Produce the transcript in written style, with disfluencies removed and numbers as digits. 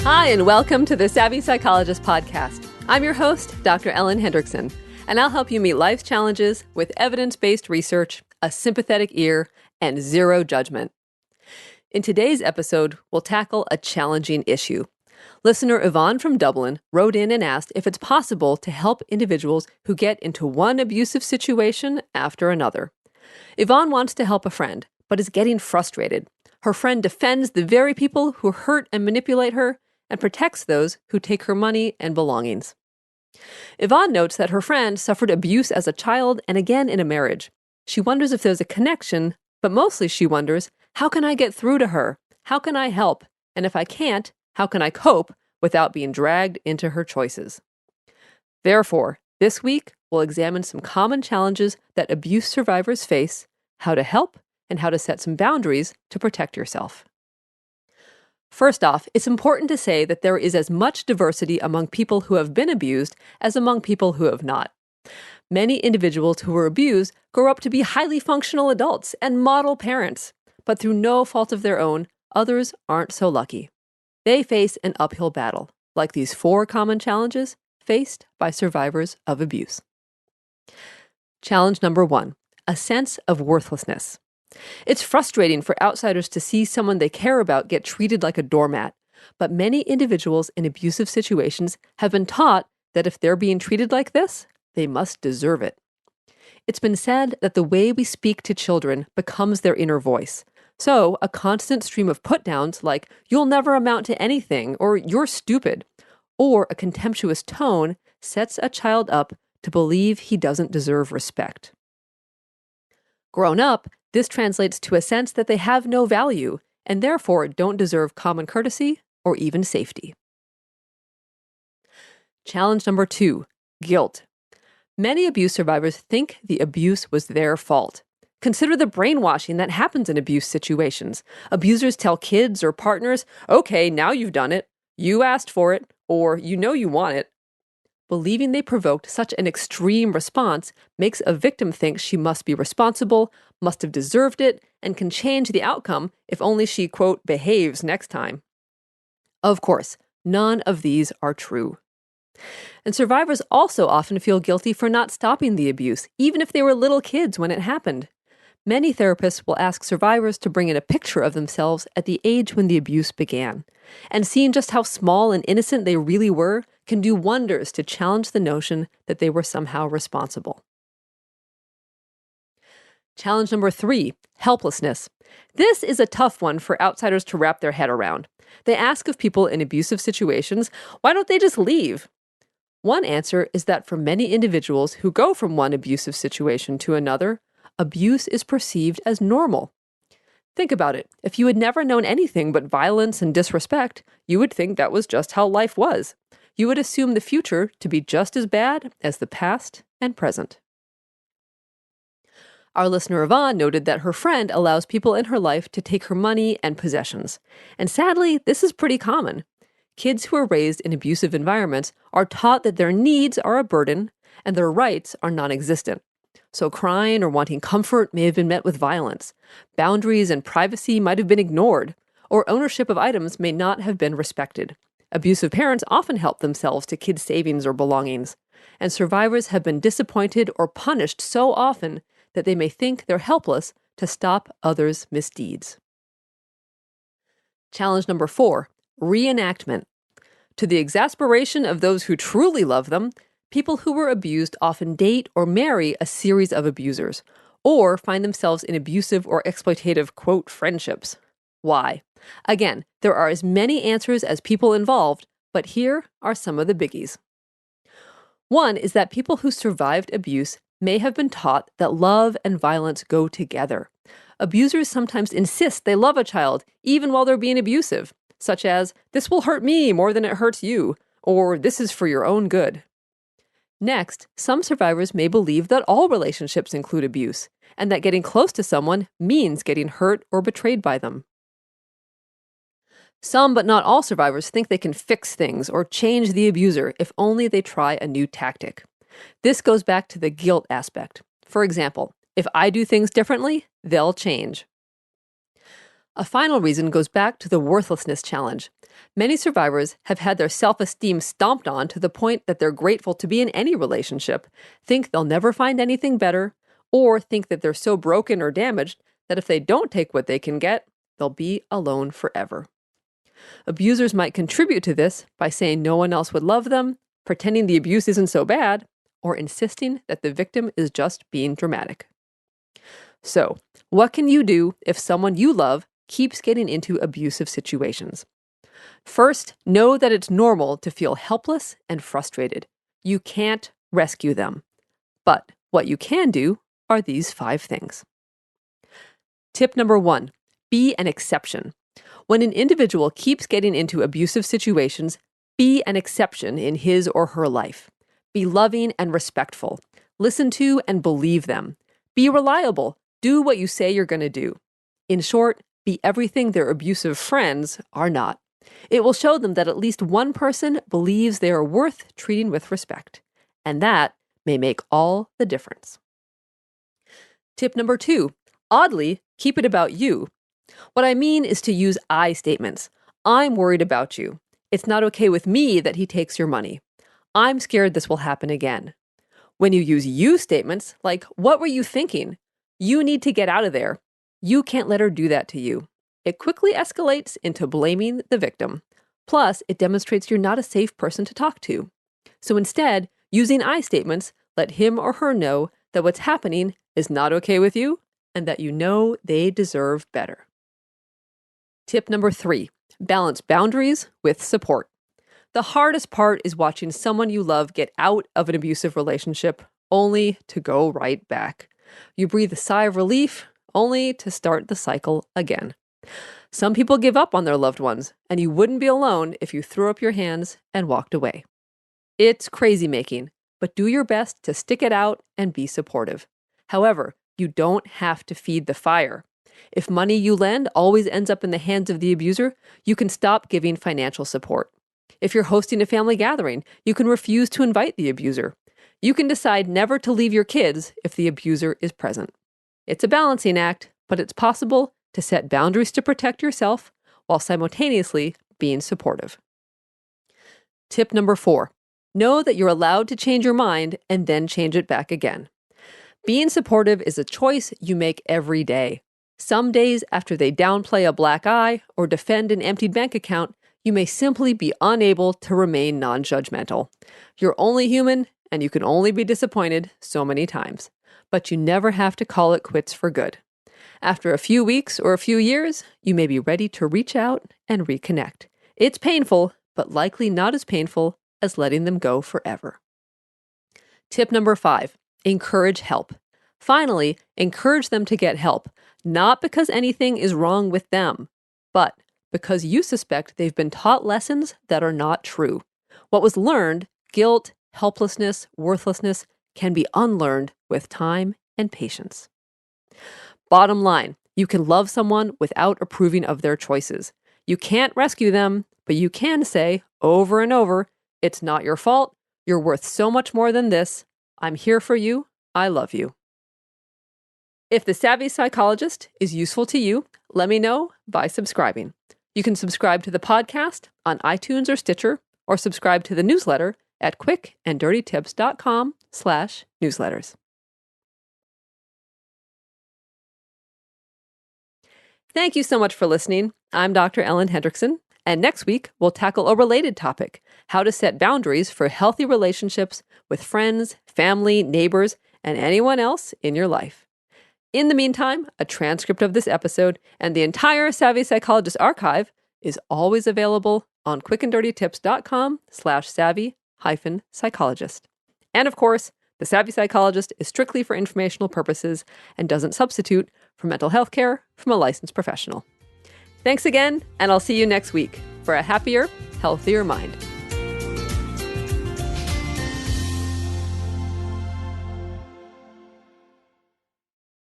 Hi, and welcome to the Savvy Psychologist podcast. I'm your host, Dr. Ellen Hendrickson, and I'll help you meet life's challenges with evidence-based research, a sympathetic ear, and zero judgment. In today's episode, we'll tackle a challenging issue. Listener Yvonne from Dublin wrote in and asked if it's possible to help individuals who get into one abusive situation after another. Yvonne wants to help a friend, but is getting frustrated. Her friend defends the very people who hurt and manipulate her and protects those who take her money and belongings. Yvonne notes that her friend suffered abuse as a child and again in a marriage. She wonders if there's a connection, but mostly she wonders, how can I get through to her? How can I help? And if I can't, how can I cope without being dragged into her choices? Therefore, this week, we'll examine some common challenges that abuse survivors face, how to help, and how to set some boundaries to protect yourself. First off, it's important to say that there is as much diversity among people who have been abused as among people who have not. Many individuals who were abused grow up to be highly functional adults and model parents, but through no fault of their own, others aren't so lucky. They face an uphill battle, like these 4 common challenges faced by survivors of abuse. Challenge number 1, a sense of worthlessness. It's frustrating for outsiders to see someone they care about get treated like a doormat, but many individuals in abusive situations have been taught that if they're being treated like this, they must deserve it. It's been said that the way we speak to children becomes their inner voice. So, a constant stream of put-downs like, "You'll never amount to anything," or "You're stupid," or a contemptuous tone sets a child up to believe he doesn't deserve respect. Grown up, this translates to a sense that they have no value and therefore don't deserve common courtesy or even safety. Challenge number 2, guilt. Many abuse survivors think the abuse was their fault. Consider the brainwashing that happens in abuse situations. Abusers tell kids or partners, "Okay, now you've done it. You asked for it," or "You know you want it." Believing they provoked such an extreme response makes a victim think she must be responsible, must have deserved it, and can change the outcome if only she, quote, behaves next time. Of course, none of these are true. And survivors also often feel guilty for not stopping the abuse, even if they were little kids when it happened. Many therapists will ask survivors to bring in a picture of themselves at the age when the abuse began. And seeing just how small and innocent they really were can do wonders to challenge the notion that they were somehow responsible. Challenge number 3, helplessness. This is a tough one for outsiders to wrap their head around. They ask of people in abusive situations, why don't they just leave? One answer is that for many individuals who go from one abusive situation to another, abuse is perceived as normal. Think about it. If you had never known anything but violence and disrespect, you would think that was just how life was. You would assume the future to be just as bad as the past and present. Our listener Yvonne noted that her friend allows people in her life to take her money and possessions. And sadly, this is pretty common. Kids who are raised in abusive environments are taught that their needs are a burden and their rights are non-existent. So crying or wanting comfort may have been met with violence. Boundaries and privacy might have been ignored, or ownership of items may not have been respected. Abusive parents often help themselves to kids' savings or belongings, and survivors have been disappointed or punished so often that they may think they're helpless to stop others' misdeeds. Challenge number 4, reenactment. To the exasperation of those who truly love them, people who were abused often date or marry a series of abusers, or find themselves in abusive or exploitative, quote, friendships. Why? Again, there are as many answers as people involved, but here are some of the biggies. One is that people who survived abuse may have been taught that love and violence go together. Abusers sometimes insist they love a child, even while they're being abusive, such as, "This will hurt me more than it hurts you," or "This is for your own good." Next, some survivors may believe that all relationships include abuse, and that getting close to someone means getting hurt or betrayed by them. Some, but not all survivors think they can fix things or change the abuser if only they try a new tactic. This goes back to the guilt aspect. For example, if I do things differently, they'll change. A final reason goes back to the worthlessness challenge. Many survivors have had their self-esteem stomped on to the point that they're grateful to be in any relationship, think they'll never find anything better, or think that they're so broken or damaged that if they don't take what they can get, they'll be alone forever. Abusers might contribute to this by saying no one else would love them, pretending the abuse isn't so bad, or insisting that the victim is just being dramatic. So, what can you do if someone you love keeps getting into abusive situations? First, know that it's normal to feel helpless and frustrated. You can't rescue them. But what you can do are these 5 things. Tip number 1, be an exception. When an individual keeps getting into abusive situations, be an exception in his or her life. Be loving and respectful. Listen to and believe them. Be reliable. Do what you say you're going to do. In short, be everything their abusive friends are not. It will show them that at least one person believes they are worth treating with respect. And that may make all the difference. Tip number 2, oddly, keep it about you. What I mean is to use I statements. I'm worried about you. It's not okay with me that he takes your money. I'm scared this will happen again. When you use you statements, like, what were you thinking? You need to get out of there. You can't let her do that to you. It quickly escalates into blaming the victim. Plus, it demonstrates you're not a safe person to talk to. So instead, using I statements, let him or her know that what's happening is not okay with you and that you know they deserve better. Tip number 3, balance boundaries with support. The hardest part is watching someone you love get out of an abusive relationship only to go right back. You breathe a sigh of relief only to start the cycle again. Some people give up on their loved ones, and you wouldn't be alone if you threw up your hands and walked away. It's crazy making, but do your best to stick it out and be supportive. However, you don't have to feed the fire. If money you lend always ends up in the hands of the abuser, you can stop giving financial support. If you're hosting a family gathering, you can refuse to invite the abuser. You can decide never to leave your kids if the abuser is present. It's a balancing act, but it's possible to set boundaries to protect yourself while simultaneously being supportive. Tip number 4, know that you're allowed to change your mind and then change it back again. Being supportive is a choice you make every day. Some days after they downplay a black eye or defend an emptied bank account, you may simply be unable to remain non-judgmental. You're only human, and you can only be disappointed so many times. But you never have to call it quits for good. After a few weeks or a few years, you may be ready to reach out and reconnect. It's painful, but likely not as painful as letting them go forever. Tip number 5, encourage help. Finally, encourage them to get help, not because anything is wrong with them, but because you suspect they've been taught lessons that are not true. What was learned, guilt, helplessness, worthlessness, can be unlearned with time and patience. Bottom line, you can love someone without approving of their choices. You can't rescue them, but you can say over and over, it's not your fault, you're worth so much more than this, I'm here for you, I love you. If The Savvy Psychologist is useful to you, let me know by subscribing. You can subscribe to the podcast on iTunes or Stitcher, or subscribe to the newsletter at quickanddirtytips.com/newsletters. Thank you so much for listening. I'm Dr. Ellen Hendriksen, and next week we'll tackle a related topic, how to set boundaries for healthy relationships with friends, family, neighbors, and anyone else in your life. In the meantime, a transcript of this episode and the entire Savvy Psychologist archive is always available on quickanddirtytips.com/savvy-psychologist. And of course, The Savvy Psychologist is strictly for informational purposes and doesn't substitute for mental health care from a licensed professional. Thanks again, and I'll see you next week for a happier, healthier mind.